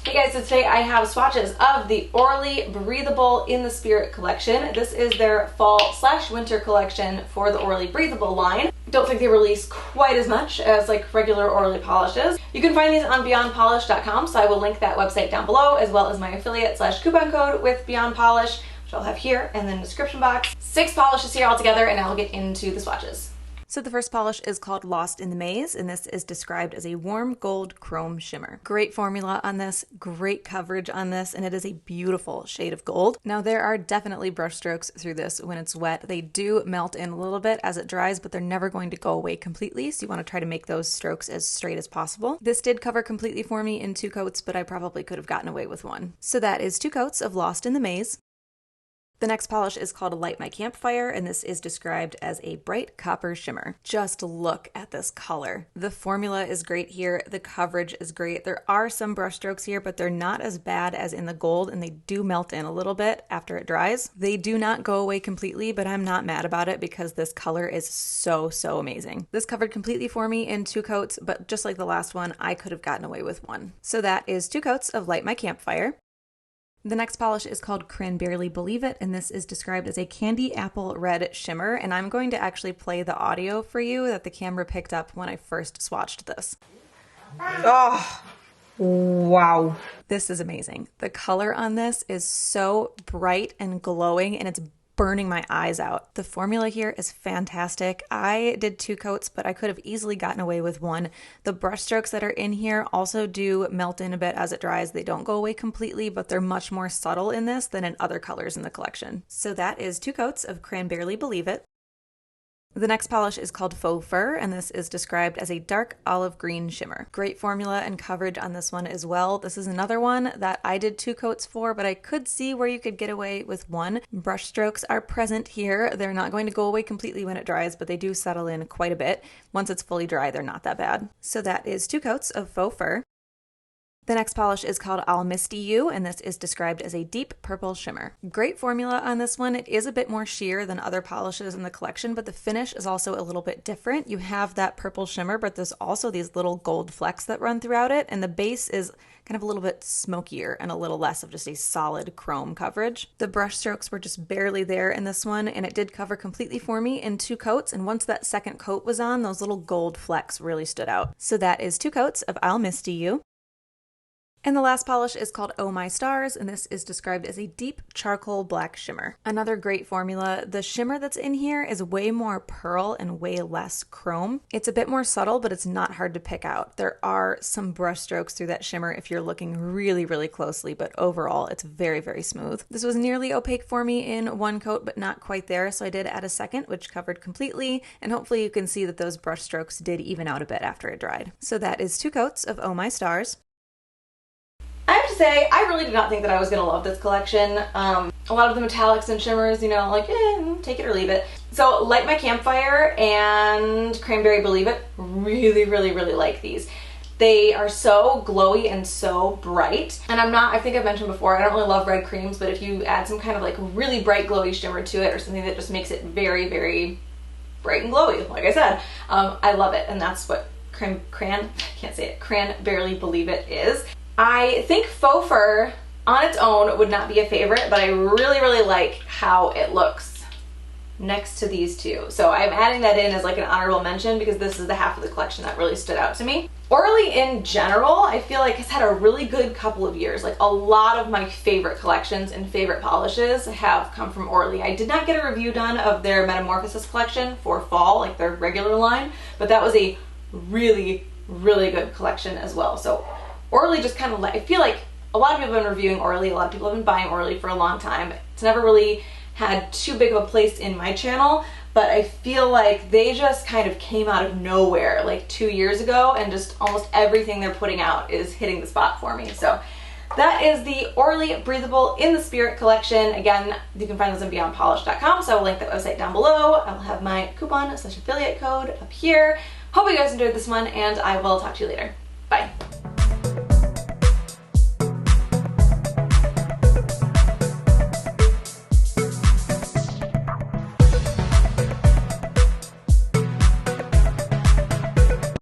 Hey guys, so today I have swatches of the Orly Breathable In The Spirit collection. This is their fall/winter collection for the Orly Breathable line. Don't think they release quite as much as like regular Orly polishes. You can find these on beyondpolish.com, so I will link that website down below, as well as my affiliate/coupon code with Beyond Polish, which I'll have here and then the description box. 6 polishes here all together, and I'll get into the swatches. So the first polish is called Lost in the Maze, and this is described as a warm gold chrome shimmer. Great formula on this, great coverage on this, and it is a beautiful shade of gold. Now there are definitely brush strokes through this when it's wet. They do melt in a little bit as it dries, but they're never going to go away completely, so you want to try to make those strokes as straight as possible. This did cover completely for me in 2 coats, but I probably could have gotten away with 1. So that is 2 coats of Lost in the Maze. The next polish is called Light My Campfire, and this is described as a bright copper shimmer. Just look at this color. The formula is great here. The coverage is great. There are some brush strokes here, but they're not as bad as in the gold, and they do melt in a little bit after it dries. They do not go away completely, but I'm not mad about it because this color is so amazing. This covered completely for me in 2 coats, but just like the last one, I could have gotten away with 1. So that is 2 coats of Light My Campfire. The next polish is called Cranberry Believe It, and this is described as a candy apple red shimmer, and I'm going to actually play the audio for you that the camera picked up when I first swatched this. Oh, wow. This is amazing. The color on this is so bright and glowing, and it's burning my eyes out. The formula here is fantastic. I did 2 coats, but I could have easily gotten away with 1. The brush strokes that are in here also do melt in a bit as it dries. They don't go away completely, but they're much more subtle in this than in other colors in the collection. So that is 2 coats of Cran-Barely Believe It. The next polish is called Faux Fur, and this is described as a dark olive green shimmer. Great formula and coverage on this one as well. This is another one that I did 2 coats for, but I could see where you could get away with 1. Brush strokes are present here. They're not going to go away completely when it dries, but they do settle in quite a bit. Once it's fully dry, they're not that bad. So that is 2 coats of Faux Fur. The next polish is called Misty You, and this is described as a deep purple shimmer. Great formula on this one. It is a bit more sheer than other polishes in the collection, but the finish is also a little bit different. You have that purple shimmer, but there's also these little gold flecks that run throughout it, and the base is kind of a little bit smokier and a little less of just a solid chrome coverage. The brush strokes were just barely there in this one, and it did cover completely for me in 2 coats, and once that second coat was on, those little gold flecks really stood out. So that is 2 coats of Misty You. And the last polish is called Oh My Stars, and this is described as a deep charcoal black shimmer. Another great formula. The shimmer that's in here is way more pearl and way less chrome. It's a bit more subtle, but it's not hard to pick out. There are some brush strokes through that shimmer if you're looking really closely, but overall it's very smooth. This was nearly opaque for me in 1 coat, but not quite there, so I did add a second, which covered completely, and hopefully you can see that those brush strokes did even out a bit after it dried. So that is 2 coats of Oh My Stars. I have to say, I really did not think that I was going to love this collection. A lot of the metallics and shimmers, you know, like, take it or leave it. So Light My Campfire and Cranberry Believe It, really like these. They are so glowy and so bright. And I think I've mentioned before, I don't really love red creams, but if you add some kind of like really bright glowy shimmer to it or something that just makes it very bright and glowy, like I said, I love it. And that's what Cran-Barely Believe It is. I think Faux Fur on its own would not be a favorite, but I really like how it looks next to these 2. So I'm adding that in as like an honorable mention because this is the half of the collection that really stood out to me. Orly in general, I feel like has had a really good couple of years. Like a lot of my favorite collections and favorite polishes have come from Orly. I did not get a review done of their Metamorphosis collection for fall, like their regular line, but that was a really good collection as well. So Orly just kind of, I feel like a lot of people have been reviewing Orly, a lot of people have been buying Orly for a long time. It's never really had too big of a place in my channel, but I feel like they just kind of came out of nowhere like 2 years ago, and just almost everything they're putting out is hitting the spot for me. So that is the Orly Breathable In The Spirit collection. Again, you can find those on beyondpolish.com, so I will link that website down below. I will have my coupon/affiliate code up here. Hope you guys enjoyed this one, and I will talk to you later.